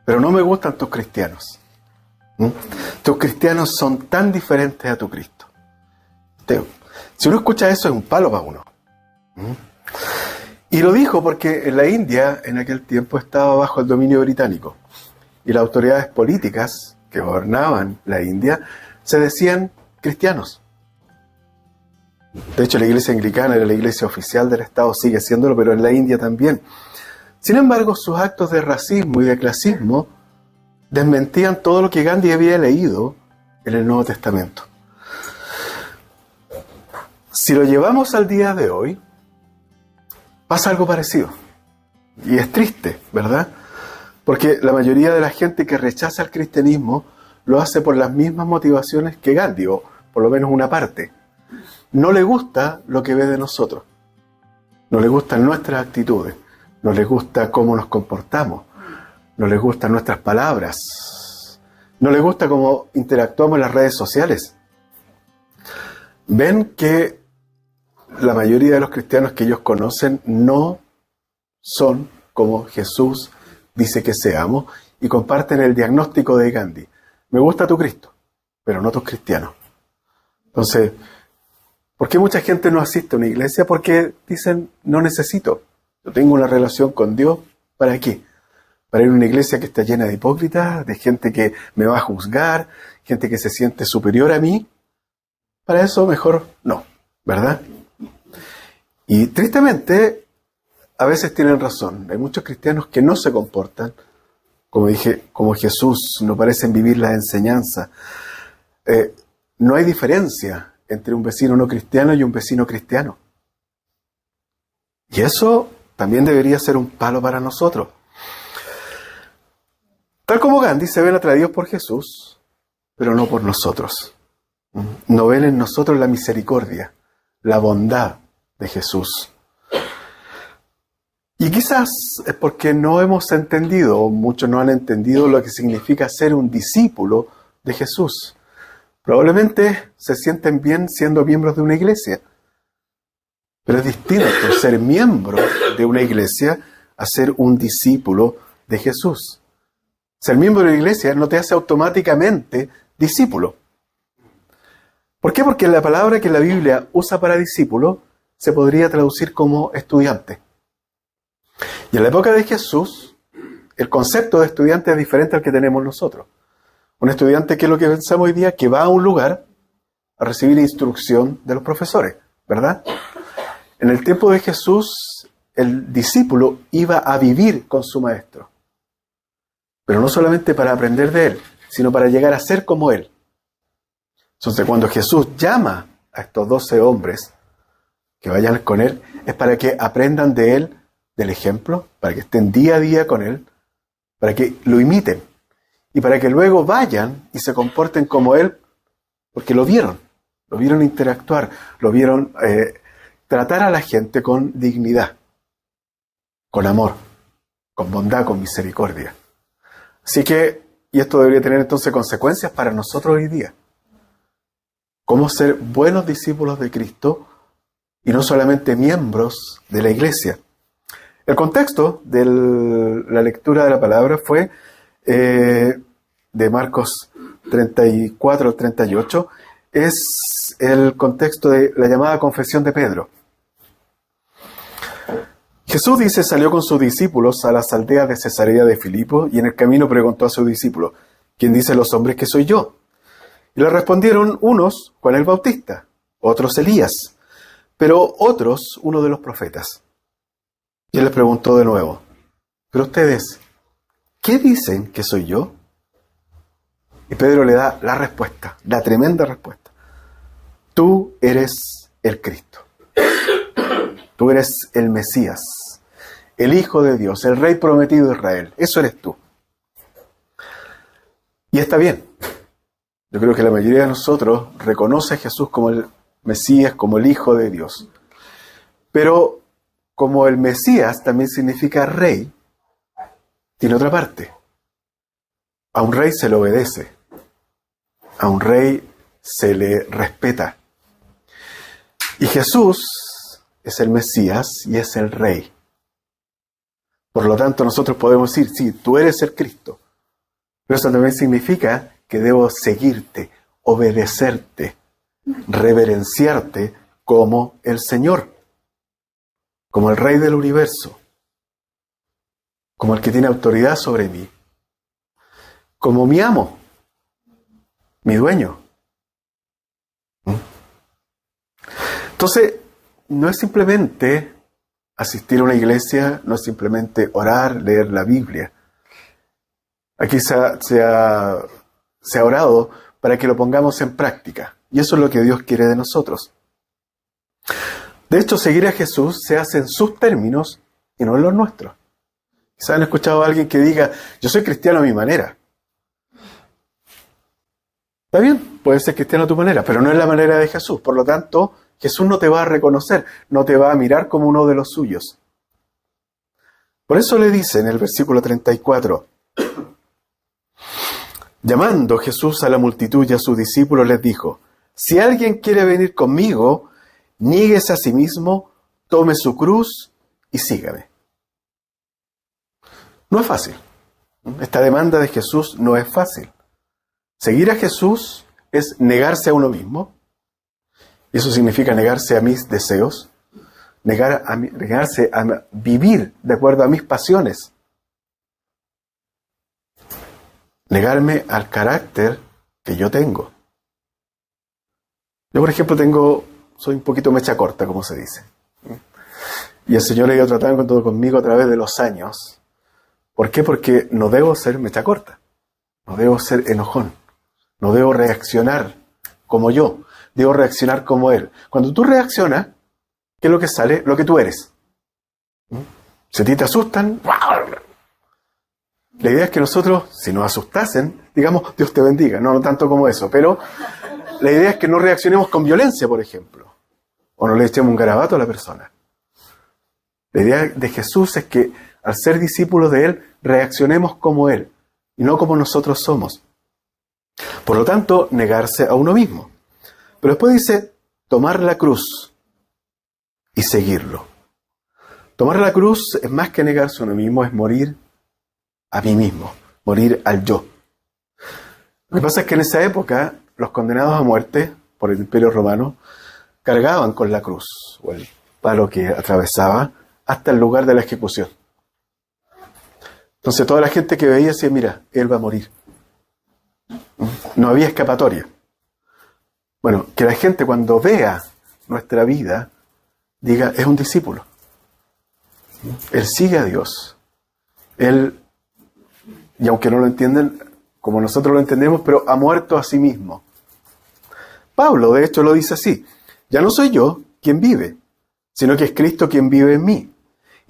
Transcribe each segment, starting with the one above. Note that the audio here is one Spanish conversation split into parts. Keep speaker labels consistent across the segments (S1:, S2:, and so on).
S1: pero no me gustan tus cristianos. Tus cristianos son tan diferentes a tu Cristo. Si uno escucha eso, es un palo para uno. Y lo dijo porque en la India, en aquel tiempo, estaba bajo el dominio británico. Y las autoridades políticas que gobernaban la India se decían cristianos. De hecho, la iglesia anglicana era la iglesia oficial del Estado, sigue siéndolo, pero en la India también. Sin embargo, sus actos de racismo y de clasismo desmentían todo lo que Gandhi había leído en el Nuevo Testamento. Si lo llevamos al día de hoy, pasa algo parecido. Y es triste, ¿verdad? Porque la mayoría de la gente que rechaza el cristianismo lo hace por las mismas motivaciones que Gandhi, o por lo menos una parte. No le gusta lo que ve de nosotros. No le gustan nuestras actitudes. No les gusta cómo nos comportamos. No les gustan nuestras palabras. No les gusta cómo interactuamos en las redes sociales. Ven que la mayoría de los cristianos que ellos conocen no son como Jesús dice que seamos y comparten el diagnóstico de Gandhi. Me gusta tu Cristo, pero no tus cristianos. Entonces, ¿por qué mucha gente no asiste a una iglesia? Porque dicen, no necesito. Yo tengo una relación con Dios, ¿para qué? Para ir a una iglesia que está llena de hipócritas, de gente que me va a juzgar, gente que se siente superior a mí. Para eso mejor no, ¿verdad? Y tristemente, a veces tienen razón. Hay muchos cristianos que no se comportan, como dije, como Jesús, no parecen vivir las enseñanzas. No hay diferencia entre un vecino no cristiano y un vecino cristiano. Y eso también debería ser un palo para nosotros. Tal como Gandhi, se ven atraídos por Jesús, pero no por nosotros. No ven en nosotros la misericordia, la bondad de Jesús. Y quizás es porque no hemos entendido, o muchos no han entendido lo que significa ser un discípulo de Jesús. Probablemente se sienten bien siendo miembros de una iglesia, pero es distinto ser miembro de una iglesia a ser un discípulo de Jesús. Ser miembro de la iglesia no te hace automáticamente discípulo. ¿Por qué? Porque la palabra que la Biblia usa para discípulo se podría traducir como estudiante. Y en la época de Jesús, el concepto de estudiante es diferente al que tenemos nosotros. Un estudiante, ¿qué es lo que pensamos hoy día? Que va a un lugar a recibir instrucción de los profesores, ¿verdad? En el tiempo de Jesús, el discípulo iba a vivir con su maestro. Pero no solamente para aprender de él, sino para llegar a ser como él. Entonces, cuando Jesús llama a estos 12 hombres que vayan con él, es para que aprendan de él, del ejemplo, para que estén día a día con él, para que lo imiten y para que luego vayan y se comporten como él, porque lo vieron interactuar, lo vieron tratar a la gente con dignidad, con amor, con bondad, con misericordia. Así que, y esto debería tener entonces consecuencias para nosotros hoy día. Cómo ser buenos discípulos de Cristo y no solamente miembros de la iglesia. El contexto de la lectura de la palabra fue de Marcos 34 al 38. Es el contexto de la llamada confesión de Pedro. Jesús dice, salió con sus discípulos a las aldeas de Cesarea de Filipo y en el camino preguntó a sus discípulos, ¿quién dicen los hombres que soy yo? Y le respondieron unos, Juan el Bautista, otros Elías, pero otros, uno de los profetas. Y él les preguntó de nuevo, ¿pero ustedes qué dicen que soy yo? Y Pedro le da la respuesta, la tremenda respuesta. Tú eres el Cristo. Tú eres el Mesías, el Hijo de Dios, el Rey prometido de Israel. Eso eres tú. Y está bien. Yo creo que la mayoría de nosotros reconoce a Jesús como el Mesías, como el Hijo de Dios. Pero como el Mesías también significa rey, tiene otra parte. A un rey se le obedece. A un rey se le respeta. Y Jesús es el Mesías y es el Rey. Por lo tanto, nosotros podemos decir, sí, tú eres el Cristo, Pero eso también significa que debo seguirte, obedecerte, reverenciarte como el Señor, como el Rey del universo, como el que tiene autoridad sobre mí, como mi amo, mi dueño. Entonces, no es simplemente asistir a una iglesia, no es simplemente orar, leer la Biblia. Aquí se ha orado para que lo pongamos en práctica. Y eso es lo que Dios quiere de nosotros. De hecho, seguir a Jesús se hace en sus términos y no en los nuestros. Quizás han escuchado a alguien que diga, yo soy cristiano a mi manera. Está bien, puedes ser cristiano a tu manera, pero no es la manera de Jesús. Por lo tanto, Jesús no te va a reconocer, no te va a mirar como uno de los suyos. Por eso le dice en el versículo 34, llamando Jesús a la multitud y a sus discípulos les dijo, si alguien quiere venir conmigo, niéguese a sí mismo, tome su cruz y sígame. No es fácil. Esta demanda de Jesús no es fácil. Seguir a Jesús es negarse a uno mismo. Y eso significa negarse a mis deseos, negarse a vivir de acuerdo a mis pasiones. Negarme al carácter que yo tengo. Yo, por ejemplo, soy un poquito mecha corta, como se dice. Y el Señor ha ido tratando conmigo a través de los años. ¿Por qué? Porque no debo ser mecha corta. No debo ser enojón. No debo reaccionar como yo. Debo reaccionar como Él. Cuando tú reaccionas, ¿qué es lo que sale? Lo que tú eres. Si a ti te asustan, la idea es que nosotros, si nos asustasen, digamos, Dios te bendiga. No tanto como eso, pero la idea es que no reaccionemos con violencia, por ejemplo. O no le echemos un garabato a la persona. La idea de Jesús es que, al ser discípulos de Él, reaccionemos como Él, y no como nosotros somos. Por lo tanto, negarse a uno mismo. Pero después dice, tomar la cruz y seguirlo. Tomar la cruz es más que negarse a uno mismo, es morir a mí mismo, morir al yo. Lo que pasa es que en esa época, los condenados a muerte por el Imperio Romano cargaban con la cruz, o el palo que atravesaba, hasta el lugar de la ejecución. Entonces toda la gente que veía decía, mira, él va a morir. No había escapatoria. Bueno, que la gente cuando vea nuestra vida, diga, es un discípulo. Él sigue a Dios. Él, y aunque no lo entienden como nosotros lo entendemos, pero ha muerto a sí mismo. Pablo, de hecho, lo dice así, ya no soy yo quien vive, sino que es Cristo quien vive en mí.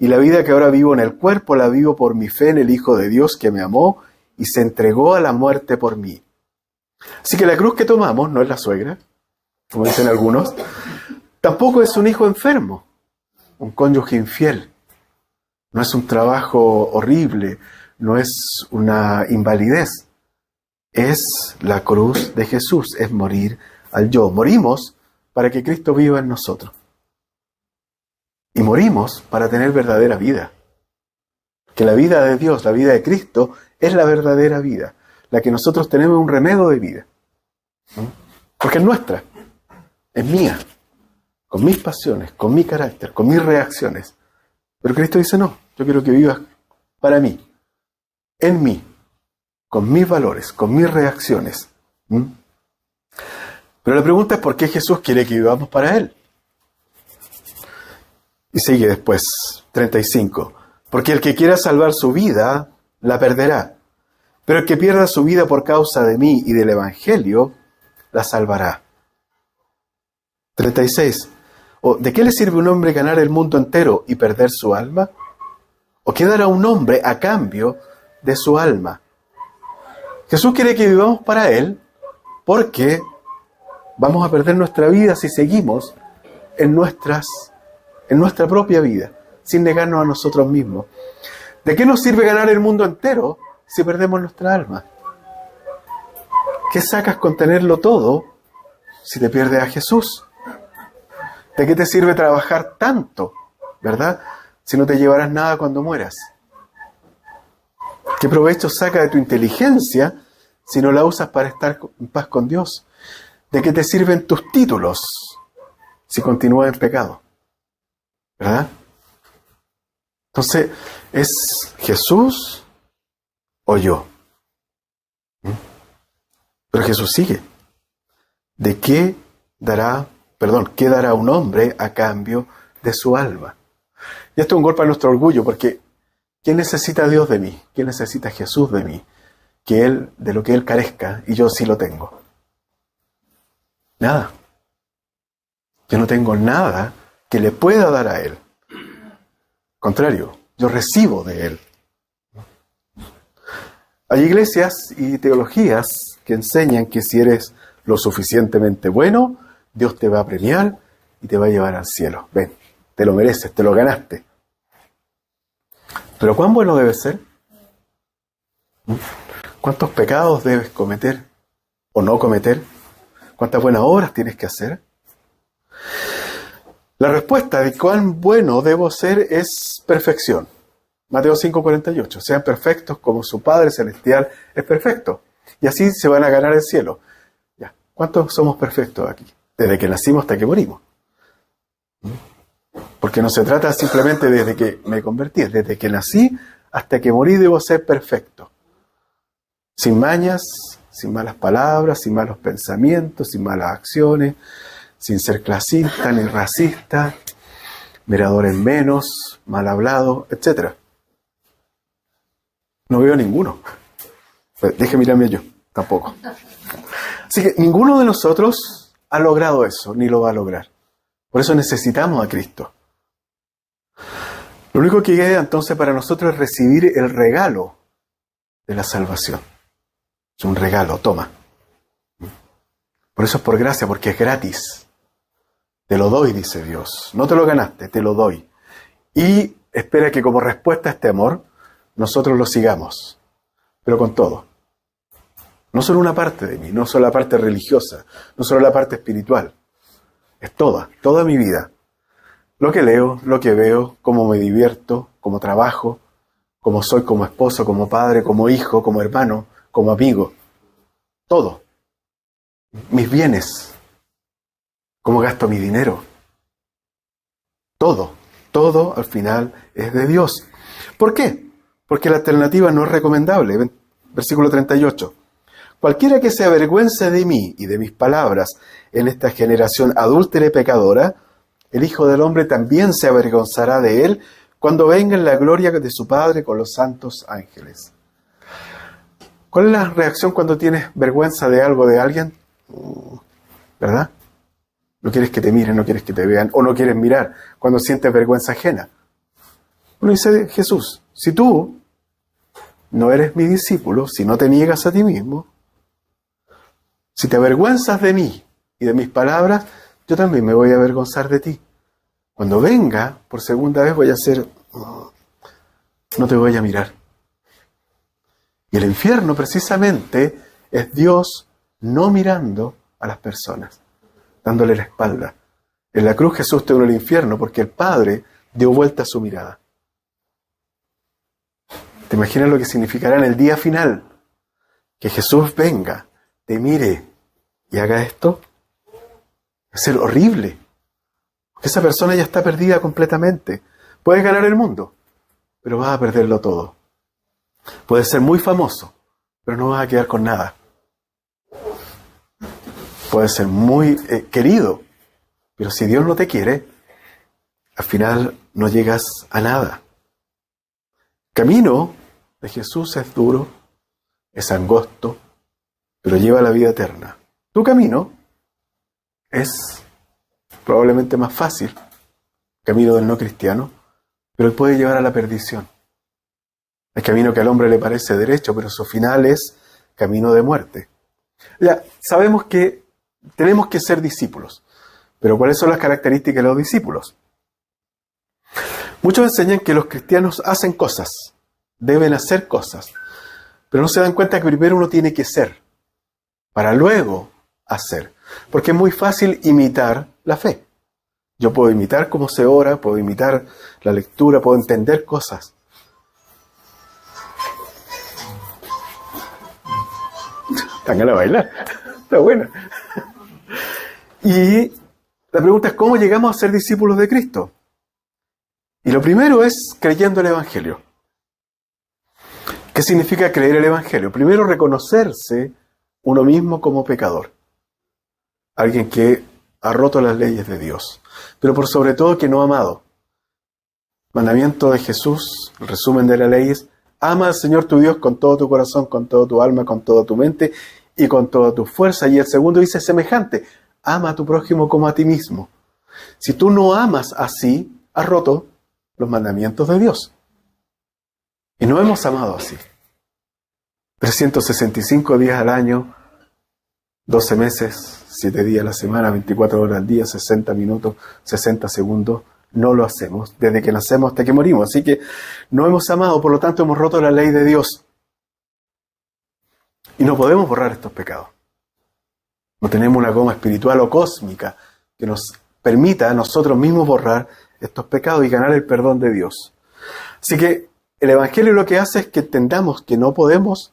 S1: Y la vida que ahora vivo en el cuerpo la vivo por mi fe en el Hijo de Dios que me amó y se entregó a la muerte por mí. Así que la cruz que tomamos no es la suegra, como dicen algunos, tampoco es un hijo enfermo, un cónyuge infiel, no es un trabajo horrible, no es una invalidez, es la cruz de Jesús, es morir al yo. Morimos para que Cristo viva en nosotros. Y morimos para tener verdadera vida. Que la vida de Dios, la vida de Cristo, es la verdadera vida. La que nosotros tenemos un remedio de vida. Porque es nuestra, es mía, con mis pasiones, con mi carácter, con mis reacciones. Pero Cristo dice, no, yo quiero que vivas para mí, en mí, con mis valores, con mis reacciones. Pero la pregunta es ¿por qué Jesús quiere que vivamos para Él? Y sigue después, 35. Porque el que quiera salvar su vida, la perderá. Pero el que pierda su vida por causa de mí y del Evangelio, la salvará. 36. ¿O de qué le sirve a un hombre ganar el mundo entero y perder su alma? ¿O qué dará un hombre a cambio de su alma? Jesús quiere que vivamos para Él porque vamos a perder nuestra vida si seguimos en nuestra propia vida, sin negarnos a nosotros mismos. ¿De qué nos sirve ganar el mundo entero si perdemos nuestra alma? ¿Qué sacas con tenerlo todo si te pierdes a Jesús? ¿De qué te sirve trabajar tanto, verdad, si no te llevarás nada cuando mueras? ¿Qué provecho saca de tu inteligencia si no la usas para estar en paz con Dios? ¿De qué te sirven tus títulos si continúas en pecado? ¿Verdad? Entonces, ¿es Jesús o yo? Pero Jesús sigue. ¿De qué dará un hombre a cambio de su alma? Y esto es un golpe a nuestro orgullo, porque ¿quién necesita a Dios de mí? ¿Quién necesita a Jesús de mí? De lo que Él carezca, y yo sí lo tengo. Nada. Yo no tengo nada que le pueda dar a Él. Contrario, yo recibo de Él. Hay iglesias y teologías que enseñan que si eres lo suficientemente bueno, Dios te va a premiar y te va a llevar al cielo. Ven, te lo mereces, te lo ganaste. Pero ¿cuán bueno debes ser? ¿Cuántos pecados debes cometer o no cometer? ¿Cuántas buenas obras tienes que hacer? La respuesta de cuán bueno debo ser es perfección. Mateo 5:48. Sean perfectos como su Padre Celestial es perfecto. Y así se van a ganar el cielo. Ya. ¿Cuántos somos perfectos aquí? Desde que nacimos hasta que morimos. Porque no se trata simplemente desde que me convertí. Desde que nací hasta que morí debo ser perfecto. Sin mañas, sin malas palabras, sin malos pensamientos, sin malas acciones, sin ser clasista ni racista, mirador en menos, mal hablado, etc. No veo ninguno. Deje mirarme yo, tampoco. Así que ninguno de nosotros ha logrado eso, ni lo va a lograr. Por eso necesitamos a Cristo. Lo único que queda entonces para nosotros es recibir el regalo de la salvación. Es un regalo, toma. Por eso es por gracia, porque es gratis. Te lo doy, dice Dios. No te lo ganaste, te lo doy. Y espera que como respuesta a este amor, nosotros lo sigamos. Pero con todo. No solo una parte de mí, no solo la parte religiosa, no solo la parte espiritual. Es toda mi vida. Lo que leo, lo que veo, cómo me divierto, cómo trabajo, cómo soy como esposo, como padre, como hijo, como hermano, como amigo. Todo. Mis bienes. Cómo gasto mi dinero. Todo al final es de Dios. ¿Por qué? Porque la alternativa no es recomendable. Versículo 38. Cualquiera que se avergüence de mí y de mis palabras en esta generación adúltera y pecadora, el Hijo del Hombre también se avergonzará de él cuando venga en la gloria de su Padre con los santos ángeles. ¿Cuál es la reacción cuando tienes vergüenza de algo, de alguien? ¿Verdad? No quieres que te miren, no quieres que te vean, o no quieres mirar cuando sientes vergüenza ajena. Uno dice, Jesús, si tú no eres mi discípulo, si no te niegas a ti mismo, si te avergüenzas de mí y de mis palabras, yo también me voy a avergonzar de ti. Cuando venga, por segunda vez voy a hacer, no te voy a mirar. Y el infierno precisamente es Dios no mirando a las personas, dándole la espalda. En la cruz Jesús tuvo el infierno porque el Padre dio vuelta a su mirada. ¿Te imaginas lo que significará en el día final? Que Jesús venga, te mire y haga esto. Va a ser horrible. Porque esa persona ya está perdida completamente. Puedes ganar el mundo, pero vas a perderlo todo. Puedes ser muy famoso, pero no vas a quedar con nada. Puedes ser muy querido, pero si Dios no te quiere, al final no llegas a nada. Camino de Jesús es duro, es angosto, pero lleva a la vida eterna. Tu camino es probablemente más fácil, camino del no cristiano, pero puede llevar a la perdición. El camino que al hombre le parece derecho, pero su final es camino de muerte. Ya, sabemos que tenemos que ser discípulos, pero ¿cuáles son las características de los discípulos? Muchos enseñan que los cristianos hacen cosas, deben hacer cosas, pero no se dan cuenta que primero uno tiene que ser, para luego hacer. Porque es muy fácil imitar la fe. Yo puedo imitar cómo se ora, puedo imitar la lectura, puedo entender cosas. Dan ganas de bailar. Está buena. Y la pregunta es, ¿cómo llegamos a ser discípulos de Cristo? Y lo primero es creyendo el Evangelio. ¿Qué significa creer el Evangelio? Primero, reconocerse uno mismo como pecador. Alguien que ha roto las leyes de Dios. Pero por sobre todo que no ha amado. Mandamiento de Jesús, el resumen de la ley es: ama al Señor tu Dios con todo tu corazón, con toda tu alma, con toda tu mente y con toda tu fuerza. Y el segundo dice semejante: ama a tu prójimo como a ti mismo. Si tú no amas así, has roto los mandamientos de Dios. Y no hemos amado así. 365 días al año, 12 meses, 7 días a la semana, 24 horas al día, 60 minutos, 60 segundos. No lo hacemos desde que nacemos hasta que morimos. Así que no hemos amado, por lo tanto hemos roto la ley de Dios. Y no podemos borrar estos pecados. No tenemos una goma espiritual o cósmica que nos permita a nosotros mismos borrar estos pecados y ganar el perdón de Dios. Así que el Evangelio lo que hace es que entendamos que no podemos,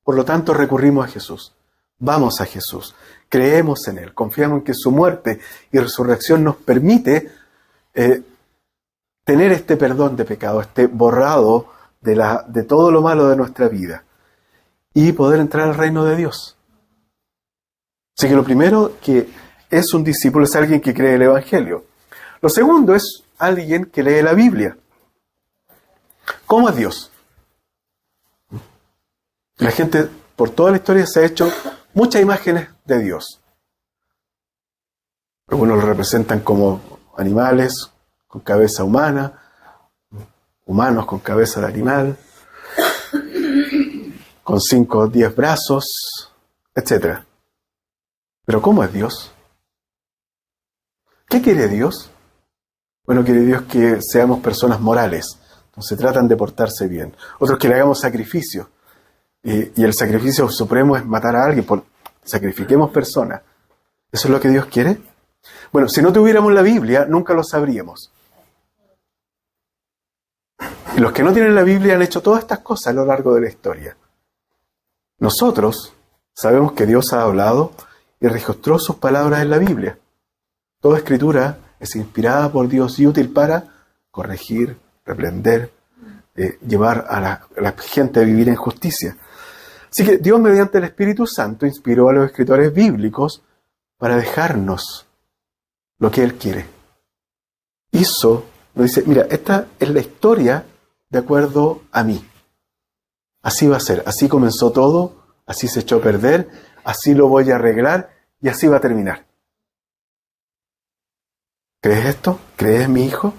S1: por lo tanto recurrimos a Jesús. Vamos a Jesús, creemos en Él, confiamos en que su muerte y resurrección nos permite tener este perdón de pecado, este borrado de todo lo malo de nuestra vida y poder entrar al reino de Dios. Así que lo primero que es un discípulo es alguien que cree el Evangelio. Lo segundo es alguien que lee la Biblia. ¿Cómo es Dios? La gente por toda la historia se ha hecho muchas imágenes de Dios. Algunos lo representan como animales con cabeza humana, humanos con cabeza de animal, con 5 o 10 brazos, etc. Pero ¿cómo es Dios? ¿Qué quiere Dios? Bueno, quiere Dios que seamos personas morales, entonces tratan de portarse bien. Otros que le hagamos sacrificio, y el sacrificio supremo es matar a alguien, sacrifiquemos personas. ¿Eso es lo que Dios quiere? Bueno, si no tuviéramos la Biblia, nunca lo sabríamos. Y los que no tienen la Biblia han hecho todas estas cosas a lo largo de la historia. Nosotros sabemos que Dios ha hablado y registró sus palabras en la Biblia. Toda escritura es inspirada por Dios y útil para corregir, reprender, llevar a la gente a vivir en justicia. Así que Dios, mediante el Espíritu Santo, inspiró a los escritores bíblicos para dejarnos lo que Él quiere. Nos dice, mira, esta es la historia de acuerdo a mí. Así va a ser, así comenzó todo, así se echó a perder, así lo voy a arreglar y así va a terminar. ¿Crees esto? ¿Crees en mi Hijo?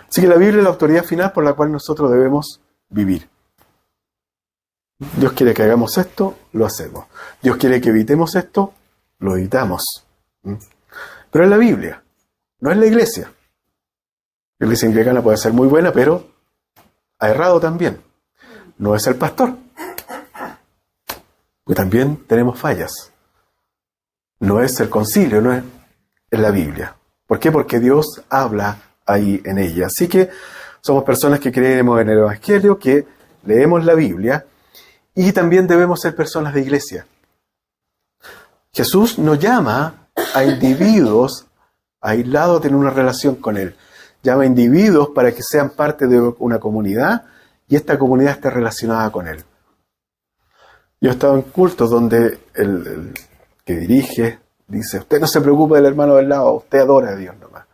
S1: Así que la Biblia es la autoridad final por la cual nosotros debemos vivir. Dios quiere que hagamos esto, lo hacemos. Dios quiere que evitemos esto, lo evitamos. Pero es la Biblia, no es la iglesia. La iglesia anglicana puede ser muy buena, pero ha errado también. No es el pastor, porque también tenemos fallas. No es el concilio, no es la Biblia. ¿Por qué? Porque Dios habla ahí en ella. Así que somos personas que creemos en el Evangelio, que leemos la Biblia, y también debemos ser personas de iglesia. Jesús nos llama a individuos aislados a tener una relación con Él. Llama a individuos para que sean parte de una comunidad y esta comunidad esté relacionada con Él. Yo he estado en cultos donde el que dirige dice, usted no se preocupe del hermano del lado, usted adora a Dios nomás.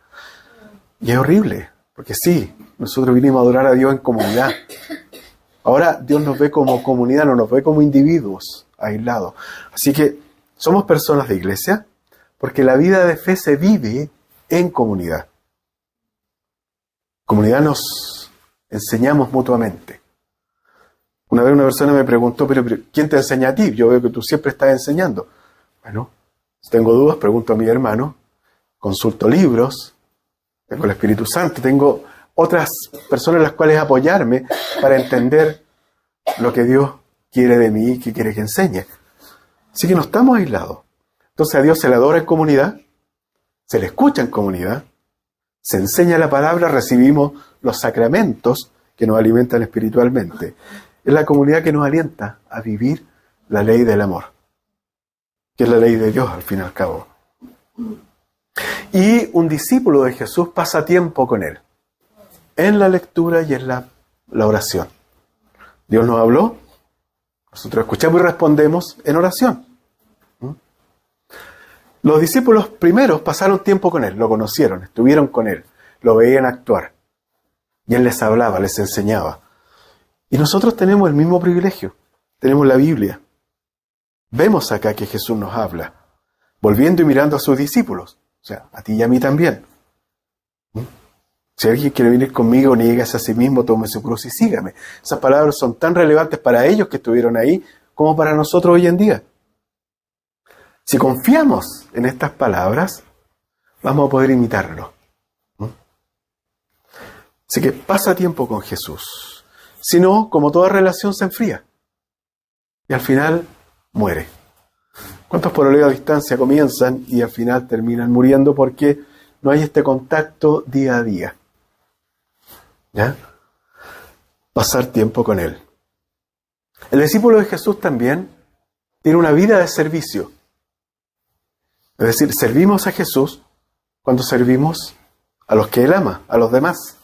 S1: Y es horrible, porque sí, nosotros vinimos a adorar a Dios en comunidad. Ahora Dios nos ve como comunidad, no nos ve como individuos aislados. Así que somos personas de iglesia, porque la vida de fe se vive en comunidad. Comunidad nos enseñamos mutuamente. Una vez una persona me preguntó, pero ¿quién te enseña a ti? Yo veo que tú siempre estás enseñando. Bueno, si tengo dudas, pregunto a mi hermano, consulto libros, tengo el Espíritu Santo, tengo otras personas en las cuales apoyarme para entender lo que Dios quiere de mí y que quiere que enseñe. Así que no estamos aislados. Entonces a Dios se le adora en comunidad, se le escucha en comunidad, se enseña la palabra, recibimos los sacramentos que nos alimentan espiritualmente. Es la comunidad que nos alienta a vivir la ley del amor, que es la ley de Dios al fin y al cabo. Y un discípulo de Jesús pasa tiempo con Él, en la lectura y en la oración. Dios nos habló, nosotros escuchamos y respondemos en oración. Los discípulos primeros pasaron tiempo con Él, lo conocieron, estuvieron con Él, lo veían actuar. Y Él les hablaba, les enseñaba. Y nosotros tenemos el mismo privilegio, tenemos la Biblia. Vemos acá que Jesús nos habla, volviendo y mirando a sus discípulos, o sea, a ti y a mí también. Si alguien quiere venir conmigo, niégase a sí mismo, tome su cruz y sígame. Esas palabras son tan relevantes para ellos que estuvieron ahí, como para nosotros hoy en día. Si confiamos en estas palabras, vamos a poder imitarlo. Así que pasa tiempo con Jesús. Si no, como toda relación se enfría. Y al final muere. ¿Cuántos pololeos a distancia comienzan y al final terminan muriendo porque no hay este contacto día a día? ¿Ya? Pasar tiempo con Él. El discípulo de Jesús también tiene una vida de servicio. Es decir, servimos a Jesús cuando servimos a los que Él ama, a los demás.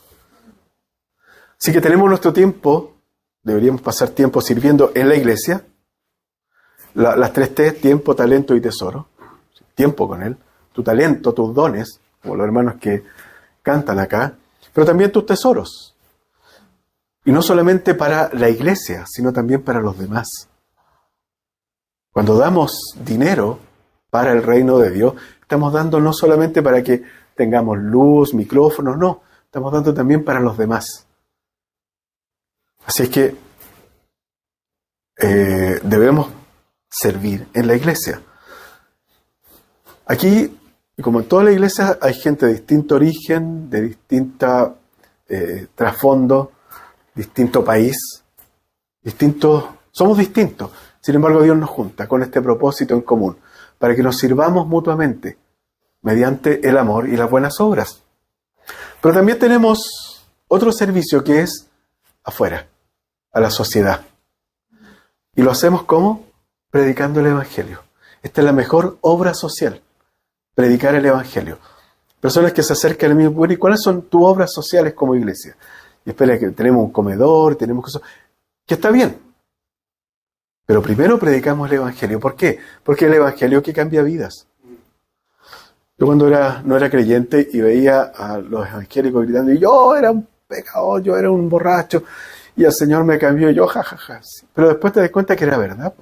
S1: Así que tenemos nuestro tiempo, deberíamos pasar tiempo sirviendo en la iglesia. Las 3 T, tiempo, talento y tesoro. Tiempo con Él, tu talento, tus dones, como los hermanos que cantan acá, pero también tus tesoros. Y no solamente para la iglesia, sino también para los demás. Cuando damos dinero para el reino de Dios, estamos dando no solamente para que tengamos luz, micrófonos, no, estamos dando también para los demás. Así es que debemos servir en la iglesia. Aquí, y como en toda la iglesia, hay gente de distinto origen, de distinta trasfondo, distinto país, somos distintos. Sin embargo, Dios nos junta con este propósito en común, para que nos sirvamos mutuamente, mediante el amor y las buenas obras. Pero también tenemos otro servicio que es afuera, a la sociedad. Y lo hacemos ¿cómo? Predicando el Evangelio. Esta es la mejor obra social, predicar el Evangelio. Personas que se acercan a mí, bueno, ¿y cuáles son tus obras sociales como iglesia? Y espera que tenemos un comedor, tenemos cosas, que está bien. Pero primero predicamos el Evangelio. ¿Por qué? Porque el Evangelio que cambia vidas. Yo cuando no era creyente y veía a los evangélicos gritando, y yo era un pecador, yo era un borracho, y el Señor me cambió, y yo jajaja. Pero después te das cuenta que era verdad.